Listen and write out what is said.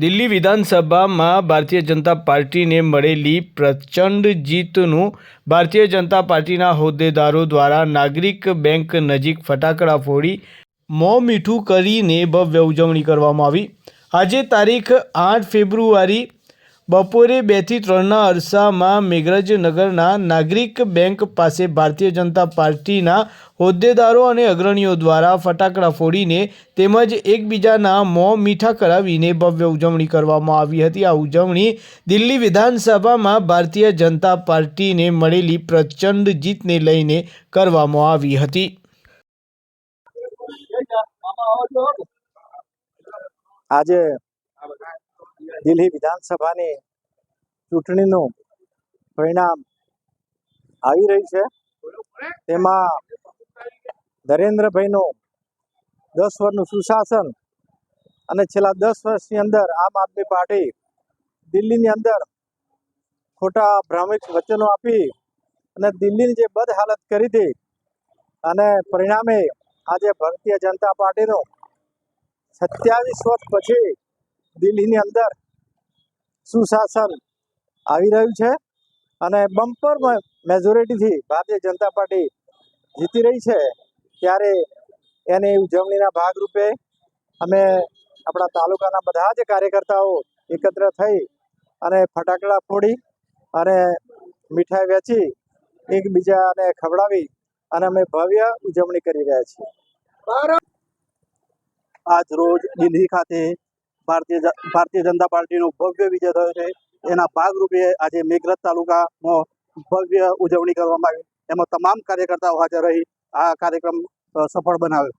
દિલ્હી વિધાનસભામાં ભારતીય જનતા પાર્ટીને મળેલી પ્રચંડ જીતનું ભારતીય જનતા પાર્ટીના હોદ્દેદારો દ્વારા નાગરિક બેંક નજીક ફટાકડા ફોડી મોં મીઠું કરીને ભવ્ય ઉજવણી કરવામાં આવી। આજે તારીખ 8 ફેબ્રુઆરી બપોરે 2 થી 3ના અરસામાં મેઘરજનગરના નાગરિક બેંક પાસે ભારતીય જનતા પાર્ટીના હોદ્દેદારો અને અગ્રણીઓ દ્વારા ફટાકડા ફોડીને તેમજ એકબીજાના મોં મીઠા કરાવીને ભવ્ય ઉજવણી કરવામાં આવી હતી। આ ઉજવણી દિલ્હી વિધાનસભામાં ભારતીય જનતા પાર્ટીને મળેલી પ્રચંડ જીતને લઈને કરવામાં આવી હતી। આજે દિલ્હી વિધાનસભાની ચૂંટણીનું પરિણામ આવી રહ્યું છે। તેમાં નરેન્દ્રભાઈનું 10 વર્ષનું સુશાસન અને છેલ્લા 10 વર્ષની અંદર આમ આદમી પાર્ટી દિલ્હીની અંદર ખોટા ભ્રામક વચનો આપી અને દિલ્હીની જે બદ હાલત કરી હતી અને પરિણામે આજે ભારતીય જનતા પાર્ટીનું 27 વર્ષ પછી દિલ્હીની અંદર સુશાસન આવી રહ્યું છે અને બમ્પર મેજોરિટીથી ભારતીય જનતા પાર્ટી જીતી રહી છે। ત્યારે એની ઉજવણીના ભાગરૂપે અમે આપણા તાલુકાના બધા જ કાર્યકર્તાઓ એકત્ર થઈ અને ફટાકડા ફોડી અને મીઠાઈ વેચી એકબીજાને ખવડાવી અને અમે ભવ્ય ઉજવણી કરી રહ્યા છીએ। આજ રોજ દિલ્હી ખાતે ભારતીય જનતા પાર્ટીનો ભવ્ય વિજય થયો છે। એના ભાગરૂપે આજે મેઘરજ તાલુકામાં ભવ્ય ઉજવણી કરવામાં આવી। એમાં તમામ કાર્યકર્તાઓ હાજર રહી આ કાર્યક્રમ સફળ બનાવ્યો।